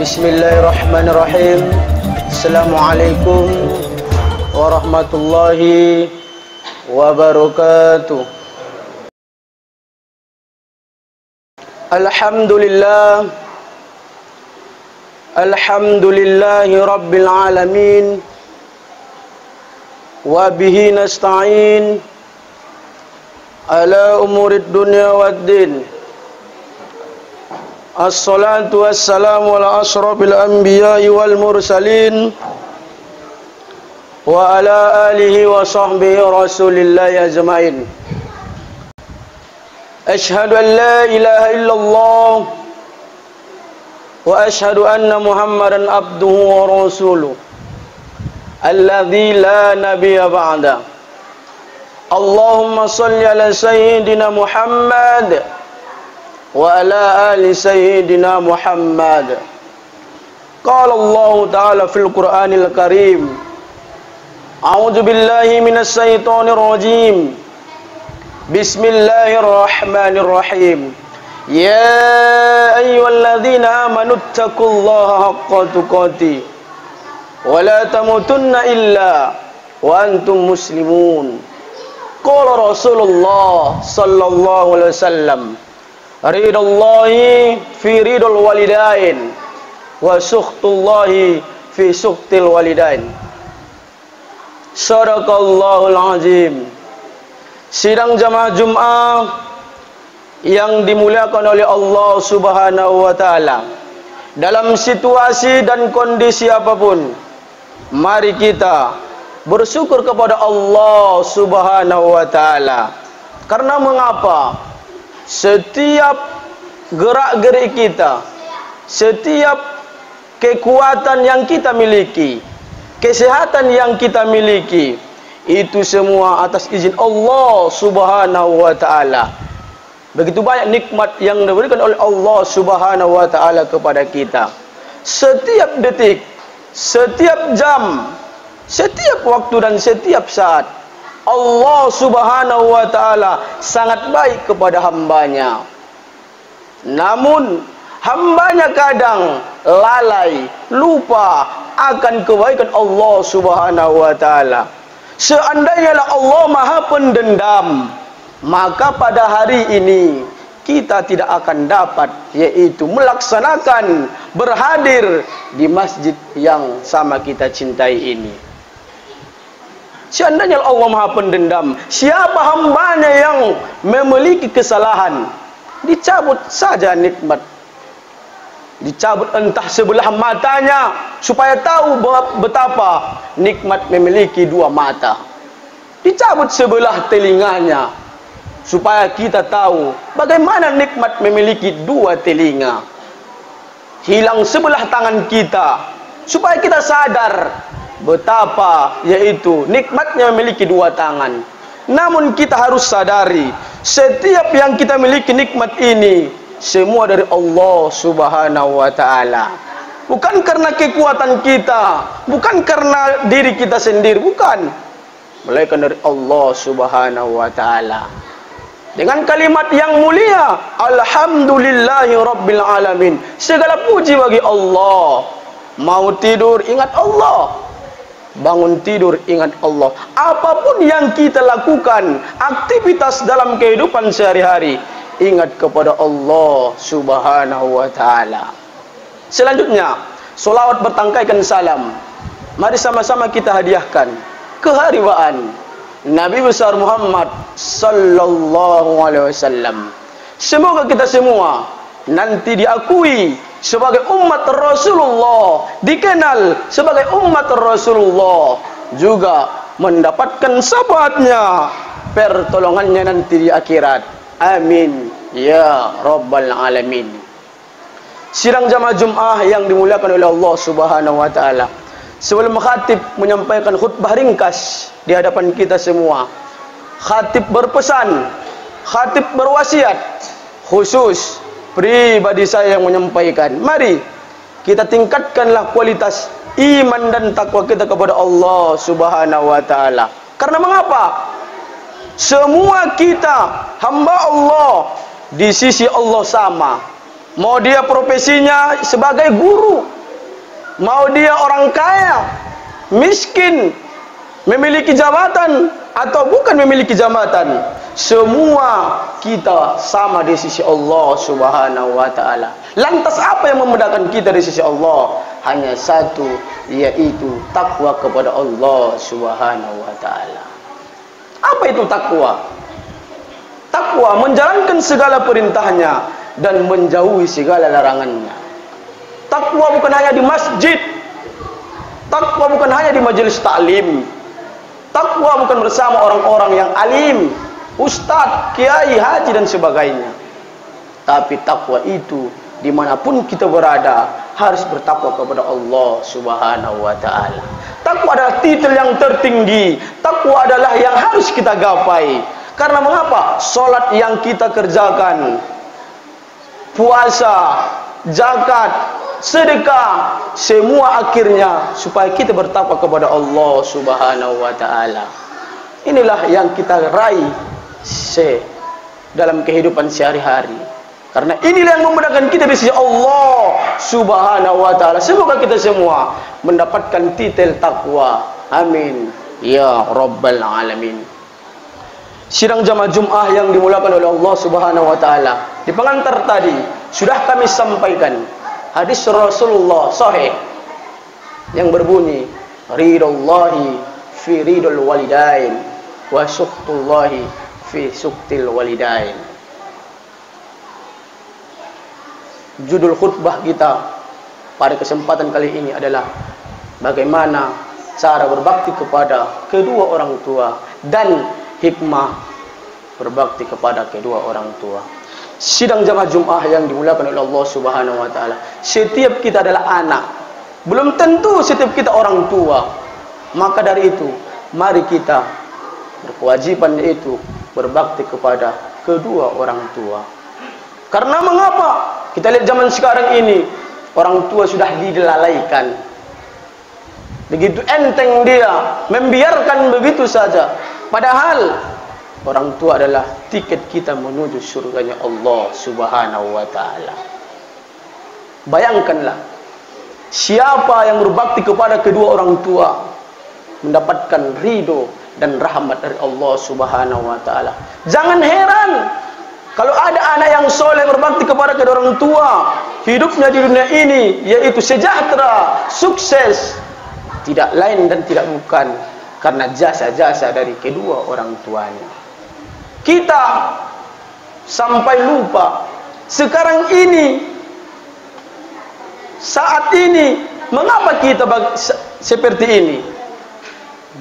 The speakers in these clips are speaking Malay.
Bismillahirrahmanirrahim. Assalamualaikum warahmatullahi wabarakatuh. Alhamdulillah. Alhamdulillahi rabbil alamin. Wa bihi nasta'in ala umurid dunya waddin. Assalatu wassalamu ala ashrafil anbiya'i wal mursalin wa ala alihi wa sahbihi rasulillahi ajma'in. Ashhadu an la ilaha illallah wa ashhadu anna Muhammadan abduhu wa rasuluh alladzi la nabiyya ba'da. Allahumma shalli ala sayyidina Muhammad wa ala ali sayyidina Muhammad. Qala Allah ta'ala fil Qur'anil Karim, a'udzu billahi minasy syaithanir rajim. Bismillahirrahmanirrahim. Ya ayyuhalladzina amanu taqullaha haqqa tuqatih wa la tamutunna illa wa antum muslimun. Qala Rasulullah sallallahu alaihi wasallam, ridallahi fi ridul walidain wa sukhtullahi fi sukhtil walidain. Sadaqallahul azim. Sidang jamaah Jumat yang dimuliakan oleh Allah Subhanahu wa taala, dalam situasi dan kondisi apapun, mari kita bersyukur kepada Allah Subhanahu wa taala. Karena mengapa? Setiap gerak-gerik kita, setiap kekuatan yang kita miliki, kesehatan yang kita miliki, itu semua atas izin Allah Subhanahu wa taala. Begitu banyak nikmat yang diberikan oleh Allah Subhanahu wa taala kepada kita. Setiap detik, setiap jam, setiap waktu dan setiap saat, Allah Subhanahu wa taala sangat baik kepada hambanya. Namun hambanya kadang lalai, lupa akan kebaikan Allah Subhanahu wa taala. Seandainya Allah Maha Pendendam, maka pada hari ini kita tidak akan dapat, yaitu melaksanakan berhadir di masjid yang sama kita cintai ini. Seandainya Allah Maha Pendendam, siapa hambanya yang memiliki kesalahan, dicabut saja nikmat. Dicabut entah sebelah matanya, supaya tahu betapa nikmat memiliki dua mata. Dicabut sebelah telinganya, supaya kita tahu bagaimana nikmat memiliki dua telinga. Hilang sebelah tangan kita, supaya kita sadar betapa yaitu nikmatnya memiliki dua tangan. Namun kita harus sadari, setiap yang kita miliki nikmat ini semua dari Allah Subhanahu wa taala. Bukan karena kekuatan kita, bukan karena diri kita sendiri, bukan, melainkan dari Allah Subhanahu wa taala. Dengan kalimat yang mulia, alhamdulillahi rabbil alamin. Segala puji bagi Allah. Mau tidur ingat Allah, bangun tidur ingat Allah. Apapun yang kita lakukan, aktivitas dalam kehidupan sehari-hari, ingat kepada Allah Subhanahu wa taala. Selanjutnya, solawat bertangkaikan salam. Mari sama-sama kita hadiahkan keharibaan Nabi besar Muhammad sallallahu alaihi wasallam. Semoga kita semua nanti diakui sebagai umat Rasulullah, dikenal sebagai umat Rasulullah, juga mendapatkan syafaatnya, pertolongannya nanti di akhirat. Amin ya rabbal alamin. Sidang jamaah Jumat yang dimuliakan oleh Allah Subhanahu wa taala, sebelum khatib menyampaikan khutbah ringkas di hadapan kita semua, khatib berpesan, khatib berwasiat khusus pribadi saya yang menyampaikan. Mari kita tingkatkanlah kualitas iman dan takwa kita kepada Allah Subhanahu wa taala. Karena mengapa? Semua kita hamba Allah di sisi Allah sama. Mau dia profesinya sebagai guru, mau dia orang kaya, miskin, memiliki jabatan atau bukan memiliki jabatan, semua kita sama di sisi Allah Subhanahu wa taala. Lantas apa yang membedakan kita di sisi Allah? Hanya satu, yaitu takwa kepada Allah Subhanahu wa taala. Apa itu takwa? Takwa menjalankan segala perintahnya dan menjauhi segala larangannya. Takwa bukan hanya di masjid. Takwa bukan hanya di majelis taklim. Takwa bukan bersama orang-orang yang alim, ustadz, kiai, haji dan sebagainya. Tapi takwa itu dimanapun kita berada harus bertakwa kepada Allah Subhanahu wa taala. Takwa adalah titel yang tertinggi. Takwa adalah yang harus kita gapai. Karena mengapa? Salat yang kita kerjakan, puasa, zakat, sedekah, semua akhirnya supaya kita bertakwa kepada Allah Subhanahu wa taala. Inilah yang kita raih dalam kehidupan sehari-hari. Karena inilah yang memudahkan kita di sisi Allah Subhanahu wa taala. Semoga kita semua mendapatkan titel takwa. Amin ya rabbal alamin. Sidang jamaah Jumat yang dimulakan oleh Allah Subhanahu wa taala. Di pengantar tadi sudah kami sampaikan hadis Rasulullah sahih yang berbunyi, ridallahi fi ridul walidain wa sukhtullahi fi sukhtil walidain. Judul khutbah kita pada kesempatan kali ini adalah bagaimana cara berbakti kepada kedua orang tua dan hikmah berbakti kepada kedua orang tua. Sidang jamaah Jumat yang dimuliakan oleh Allah Subhanahu wa taala. Setiap kita adalah anak. Belum tentu setiap kita orang tua. Maka dari itu, mari kita berkewajiban yaitu berbakti kepada kedua orang tua. Karena mengapa? Kita lihat zaman sekarang ini, orang tua sudah dilalaikan. Begitu enteng dia membiarkan begitu saja. Padahal orang tua adalah tiket kita menuju surganya Allah Subhanahu wa taala. Bayangkanlah, siapa yang berbakti kepada kedua orang tua mendapatkan ridho dan rahmat dari Allah Subhanahu wa taala. Jangan heran kalau ada anak yang soleh berbakti kepada kedua orang tua, hidupnya di dunia ini yaitu sejahtera, sukses, tidak lain dan tidak bukan karena jasa-jasa dari kedua orang tuanya. Kita sampai lupa sekarang ini, saat ini, mengapa kita seperti ini?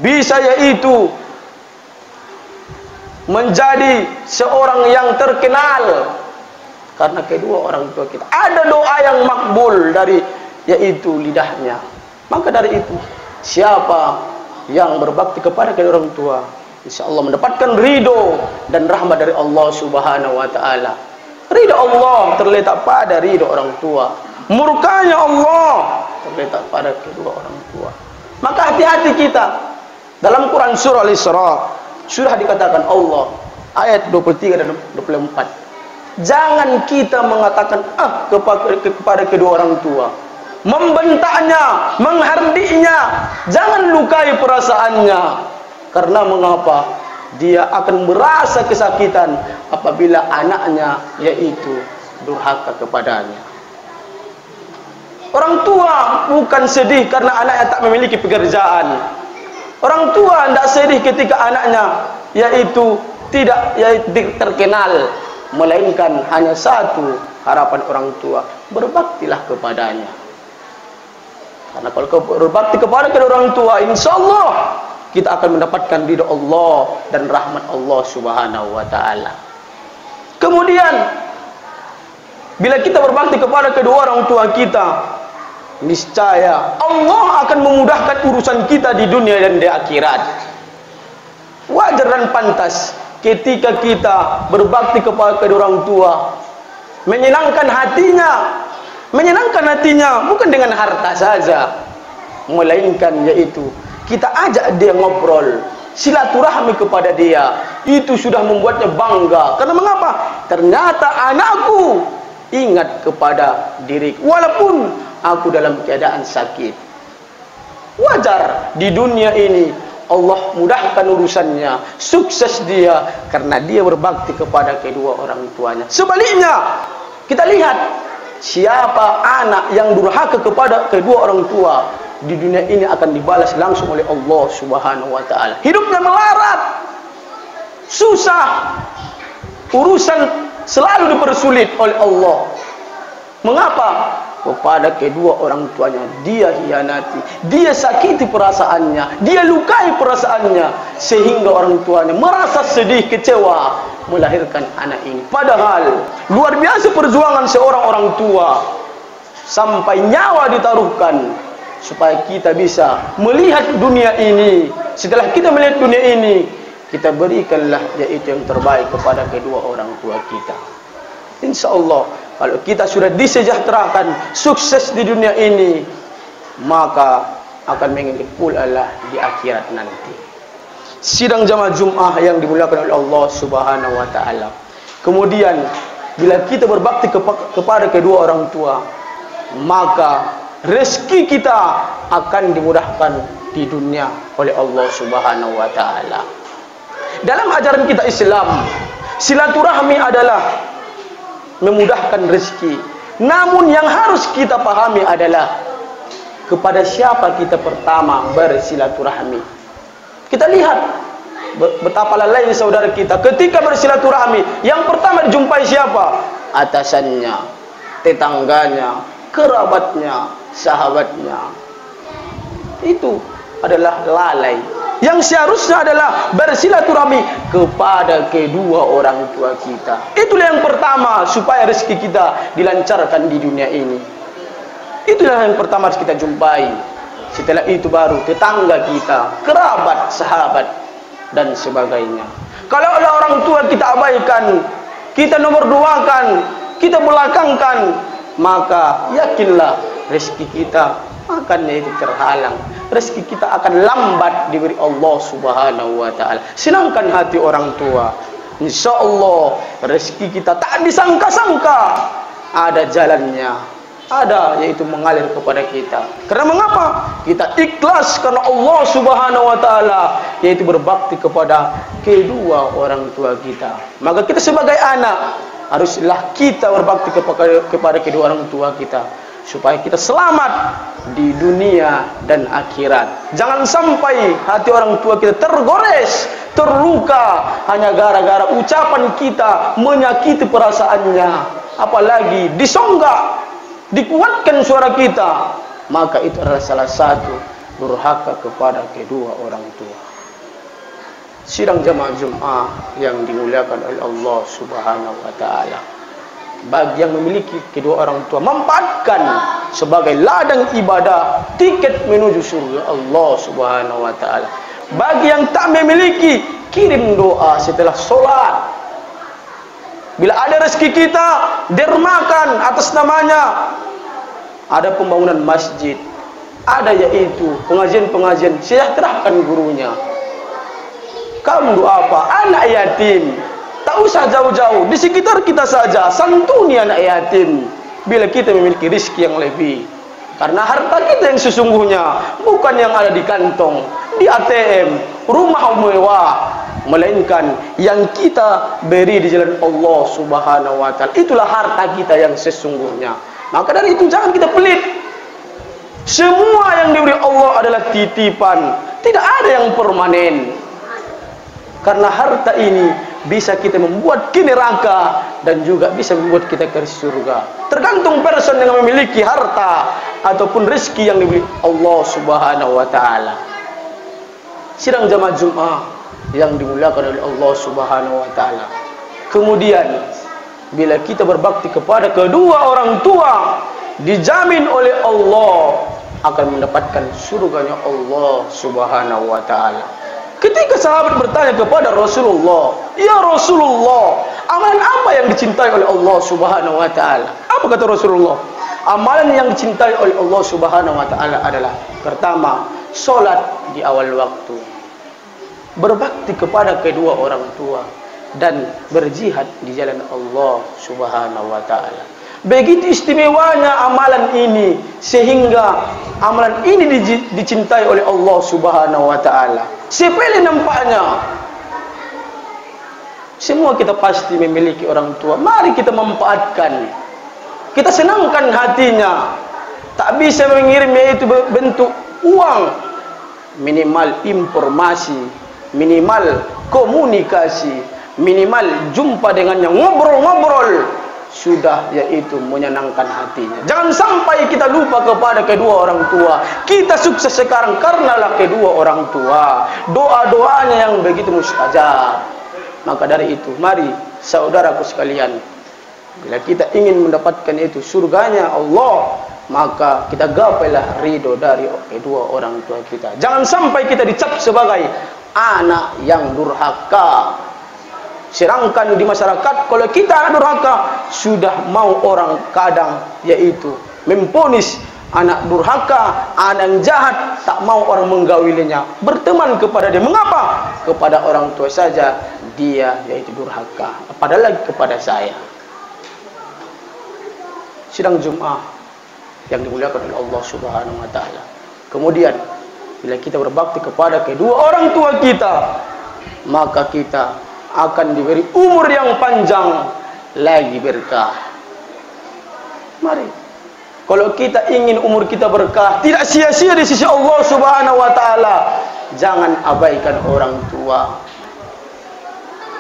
Bisa yaitu menjadi seorang yang terkenal karena kedua orang tua kita. Ada doa yang makbul dari yaitu lidahnya. Maka dari itu, siapa yang berbakti kepada kedua orang tua, insyaallah mendapatkan ridho dan rahmat dari Allah Subhanahu wa taala. Ridho Allah terletak pada ridho orang tua. Murkanya Allah terletak pada kedua orang tua. Maka hati-hati kita. Dalam Quran surah Al-Isra sudah dikatakan Allah ayat 23 dan 24. Jangan kita mengatakan kepada kedua orang tua, membentaknya, menghardiknya, jangan lukai perasaannya. Karena mengapa? Dia akan merasa kesakitan apabila anaknya yaitu durhaka kepadanya. Orang tua bukan sedih karena anaknya tak memiliki pekerjaan. Orang tua tidak sedih ketika anaknya yaitu tidak terkenal, melainkan hanya satu harapan orang tua, berbaktilah kepadanya. Karena kalau berbakti kepada kedua orang tua, insyaallah kita akan mendapatkan ridha Allah dan rahmat Allah Subhanahu wa taala. Kemudian bila kita berbakti kepada kedua orang tua kita, niscaya Allah akan memudahkan urusan kita di dunia dan di akhirat. Wajar dan pantas ketika kita berbakti kepada kedua orang tua, menyenangkan hatinya bukan dengan harta saja, melainkan yaitu kita ajak dia ngobrol, silaturahmi kepada dia, itu sudah membuatnya bangga. Karena mengapa? Ternyata anakku ingat kepada diriku, walaupun aku dalam keadaan sakit. Wajar di dunia ini Allah mudahkan urusannya, sukses dia karena dia berbakti kepada kedua orang tuanya. Sebaliknya, kita lihat siapa anak yang durhaka kepada kedua orang tua di dunia ini akan dibalas langsung oleh Allah Subhanahu wa taala. Hidupnya melarat, susah, urusan selalu dipersulit oleh Allah. Mengapa? Kepada kedua orang tuanya dia hianati, dia sakiti perasaannya, dia lukai perasaannya, sehingga orang tuanya merasa sedih, kecewa melahirkan anak ini. Padahal luar biasa perjuangan seorang orang tua, sampai nyawa ditaruhkan supaya kita bisa melihat dunia ini. Setelah kita melihat dunia ini, kita berikanlah yaitu yang terbaik kepada kedua orang tua kita. Insya Allah, kalau kita sudah disejahterakan, sukses di dunia ini, maka akan mengikuti pula di akhirat nanti. Sidang jamaah Jum'ah yang dimuliakan oleh Allah Subhanahu wa taala. Kemudian bila kita berbakti kepada kedua orang tua, maka rezeki kita akan dimudahkan di dunia oleh Allah Subhanahu wa taala. Dalam ajaran kita Islam, silaturahmi adalah memudahkan rezeki. Namun yang harus kita pahami adalah kepada siapa kita pertama bersilaturahmi. Kita lihat betapa lalainya saudara kita ketika bersilaturahmi. Yang pertama dijumpai siapa? Atasannya, tetangganya, kerabatnya, sahabatnya. Itu adalah lalai. Yang seharusnya adalah bersilaturahmi kepada kedua orang tua kita. Itulah yang pertama supaya rezeki kita dilancarkan di dunia ini. Itulah yang pertama harus kita jumpai. Setelah itu baru tetangga kita, kerabat, sahabat, dan sebagainya. Kalau orang tua kita abaikan, kita nomor duakan, kita belakangkan, maka yakinlah rezeki kita akan yaitu terhalang. Rezeki kita akan lambat diberi Allah Subhanahu wa taala. Senangkan hati orang tua, insyaallah rezeki kita tak disangka-sangka ada jalannya, ada yaitu mengalir kepada kita. Karena mengapa? Kita ikhlas karena Allah Subhanahu wa taala, yaitu berbakti kepada kedua orang tua kita. Maka kita sebagai anak haruslah kita berbakti kepada kedua orang tua kita supaya kita selamat di dunia dan akhirat. Jangan sampai hati orang tua kita tergores, terluka hanya gara-gara ucapan kita menyakiti perasaannya, apalagi disonggak, dikuatkan suara kita, maka itu adalah salah satu durhaka kepada kedua orang tua. Sidang jamaah Jum'ah yang dimuliakan oleh Allah Subhanahu wa taala, bagi yang memiliki kedua orang tua, manfaatkan sebagai ladang ibadah, tiket menuju surga Allah Subhanahu wa taala. Bagi yang tak memiliki, kirim doa setelah sholat. Bila ada rezeki kita, dermakan atas namanya. Ada pembangunan masjid, ada yaitu pengajian-pengajian, sejahterakan gurunya. Kamu doa apa? Anak yatim, tak usah jauh-jauh, di sekitar kita saja, santuni anak yatim. Bila kita memiliki rezeki yang lebih, karena harta kita yang sesungguhnya bukan yang ada di kantong, di ATM, rumah mewah, melainkan yang kita beri di jalan Allah Subhanahu wa taala. Itulah harta kita yang sesungguhnya. Maka dari itu jangan kita pelit. Semua yang diberi Allah adalah titipan, tidak ada yang permanen. Karena harta ini bisa kita membuat ke neraka dan juga bisa membuat kita ke surga. Tergantung person yang memiliki harta ataupun rezeki yang diberi Allah Subhanahu wa taala. Sidang jamaah Jum'ah yang dimuliakan oleh Allah Subhanahu wa taala. Kemudian bila kita berbakti kepada kedua orang tua, dijamin oleh Allah akan mendapatkan surganya Allah Subhanahu wa taala. Ketika sahabat bertanya kepada Rasulullah, "Ya Rasulullah, amalan apa yang dicintai oleh Allah Subhanahu wa taala?" Apa kata Rasulullah? Amalan yang dicintai oleh Allah Subhanahu wa taala adalah pertama, salat di awal waktu, berbakti kepada kedua orang tua, dan berjihad di jalan Allah Subhanahu wa taala. Begitu istimewanya amalan ini, sehingga amalan ini dicintai oleh Allah Subhanahu wa taala. Sepele nampaknya. Semua kita pasti memiliki orang tua. Mari kita manfaatkan. Kita senangkan hatinya. Tak bisa mengirimnya itu bentuk uang. Minimal informasi, minimal komunikasi, minimal jumpa dengannya, ngobrol-ngobrol, sudah yaitu menyenangkan hatinya. Jangan sampai kita lupa kepada kedua orang tua. Kita sukses sekarang karenalah kedua orang tua. Doa-doanya yang begitu mustajab. Maka dari itu, mari saudaraku sekalian, bila kita ingin mendapatkan itu surganya Allah, maka kita gapailah ridho dari kedua orang tua kita. Jangan sampai kita dicap sebagai anak yang durhaka. Sedangkan di masyarakat, kalau kita anak durhaka, sudah mau orang kadang yaitu memponis anak durhaka, anak yang jahat, tak mau orang menggaulinya, berteman kepada dia. Mengapa? Kepada orang tua saja dia yaitu durhaka, apalagi kepada saya. Sidang Jumat yang dimuliakan oleh Allah Subhanahu wa taala. Kemudian bila kita berbakti kepada kedua orang tua kita, maka kita akan diberi umur yang panjang lagi berkah. Mari, kalau kita ingin umur kita berkah, tidak sia-sia di sisi Allah Subhanahu wa taala, jangan abaikan orang tua.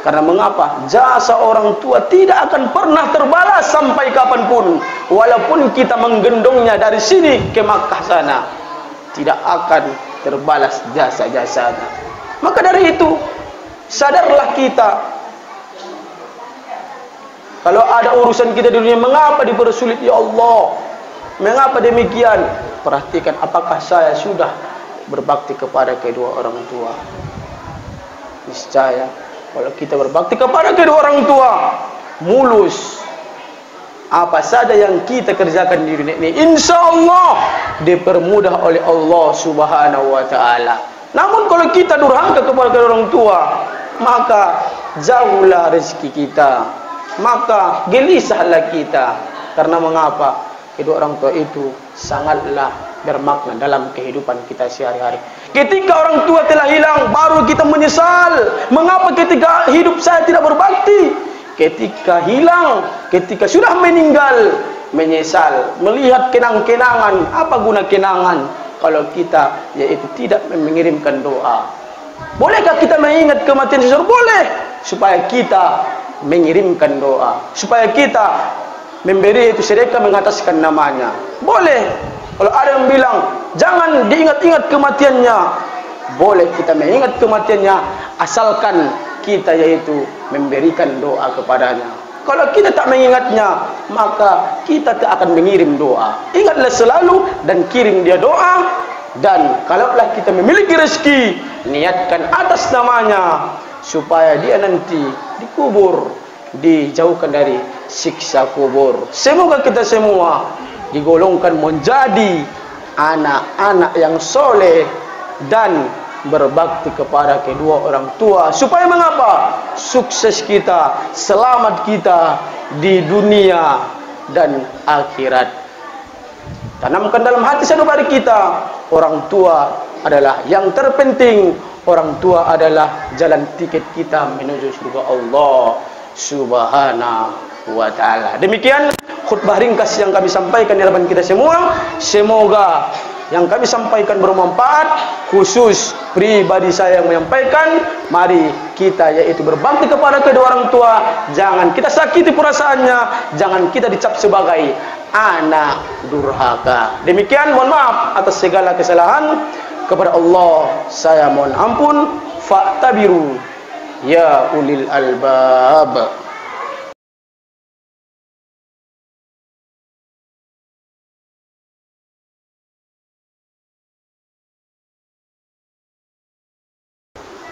Karena mengapa? Jasa orang tua tidak akan pernah terbalas sampai kapanpun. Walaupun kita menggendongnya dari sini ke Makkah sana, tidak akan terbalas jasa-jasanya. Maka dari itu, sadarlah kita. Kalau ada urusan kita di dunia, mengapa dipersulit ya Allah? Mengapa demikian? Perhatikan apakah saya sudah berbakti kepada kedua orang tua. Niscaya kalau kita berbakti kepada kedua orang tua, mulus. Apa saja yang kita kerjakan di dunia ini, insya Allah dipermudah oleh Allah Subhanahu wa taala. Namun kalau kita durhaka kepada kedua orang tua, maka jauhlah rezeki kita, maka gelisahlah kita. Karena mengapa? Kedua orang tua itu sangatlah bermakna dalam kehidupan kita sehari-hari. Ketika orang tua telah hilang, baru kita menyesal. Mengapa ketika hidup saya tidak berbakti? Ketika hilang, ketika sudah meninggal, menyesal. Melihat kenang-kenangan. Apa guna kenangan kalau kita yaitu tidak mengirimkan doa? Bolehkah kita mengingat kematian seseorang? Boleh. Supaya kita mengirimkan doa, supaya kita memberi itu sedekah mengataskan namanya. Boleh. Kalau ada yang bilang jangan diingat-ingat kematiannya, boleh kita mengingat kematiannya asalkan kita yaitu memberikan doa kepadanya. Kalau kita tak mengingatnya, maka kita tak akan mengirim doa. Ingatlah selalu dan kirim dia doa. Dan kalaulah kita memiliki rezeki, niatkan atas namanya supaya dia nanti dikubur, dijauhkan dari siksa kubur. Semoga kita semua digolongkan menjadi anak-anak yang soleh dan berbakti kepada kedua orang tua. Supaya mengapa? Sukses kita, selamat kita di dunia dan akhirat. Tanamkan dalam hati sanubari kita, orang tua adalah yang terpenting. Orang tua adalah jalan tiket kita menuju surga Allah Subhanahu wa ta'ala. Demikian khutbah ringkas yang kami sampaikan di hadapan kita semua. Semoga yang kami sampaikan bermanfaat. Khusus pribadi saya yang menyampaikan, mari kita yaitu berbakti kepada kedua orang tua. Jangan kita sakiti perasaannya, jangan kita dicap sebagai anak durhaka. Demikian, mohon maaf atas segala kesalahan. Kepada Allah saya mohon ampun. Fa'tabiru ya ulil albab.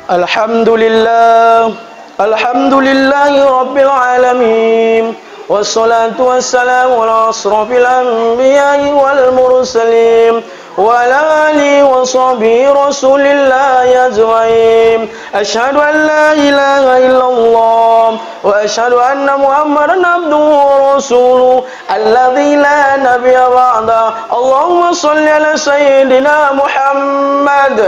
Alhamdulillah, alhamdulillahi rabbil alamin. Wassalatu wassalamu ala asrafil anbiya'i wal mursalin وعلى آله وصحبه رسول الله أجمعين. أشهد أن لا إله إلا الله وأشهد أن محمدا عبده ورسوله الذي لا نبي بعده. اللهم صل على سيدنا محمد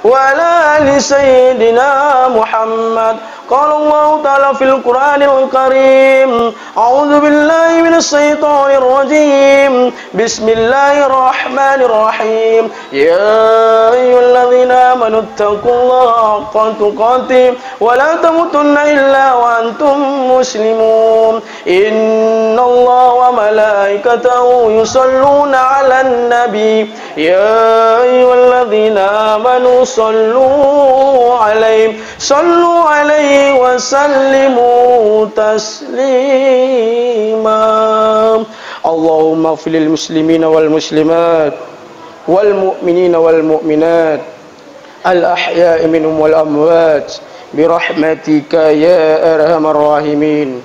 وعلى آل سيدنا محمد. قال الله تعالى في القرآن الكريم: أعوذ بالله من الشيطان الرجيم، بسم الله الرحمن الرحيم. يا أيها الذين آمنوا اتقوا الله حق تقاته ولا تموتن إلا وأنتم مسلمون. إن الله وملائكته يصلون على النبي يا أيها الذين آمنوا صلوا عليه وسلموا تسليما. اللهم اغفر للمسلمين والمسلمات والمؤمنين والمؤمنات الأحياء منهم والأموات برحمتك يا أرحم الراحمين.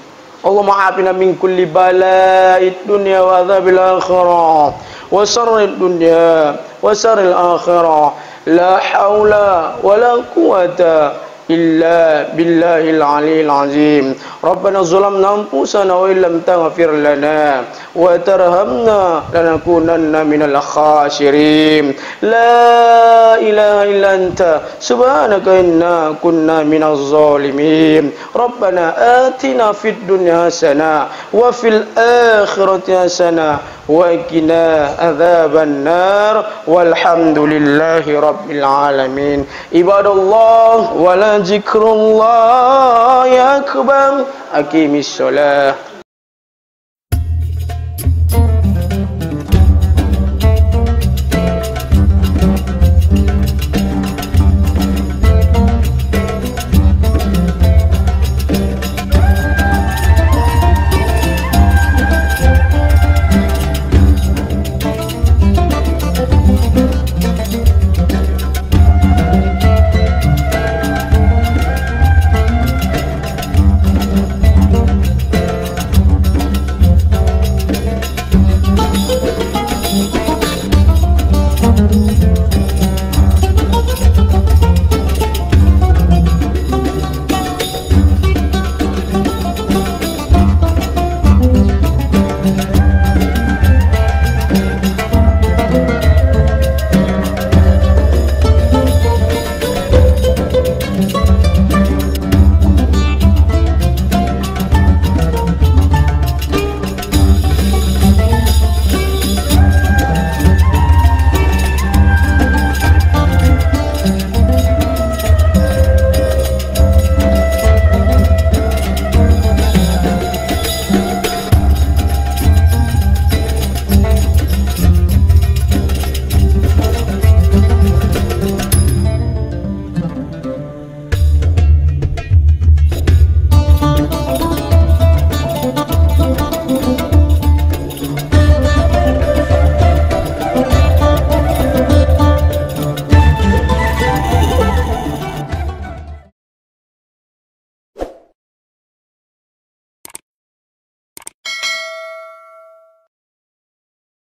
اللهم عافنا من كل بلاء الدنيا وعذاب الآخرة وشر الدنيا وشر الآخرة. لا حول ولا قوة إلا بالله العلي العظيم. ربنا ظلمنا أنفسنا وإن لم تغفر لنا وترحمنا لنكونن من الخاسرين. لا إله إلا أنت سبحانك إنا كنا من الظالمين. ربنا آتنا في الدنيا حسنة وفي الآخرة حسنة وقنا عذاب النار والحمد لله رب العالمين. عباد الله ولا ذكر الله أكبر. أقيم الصلاة.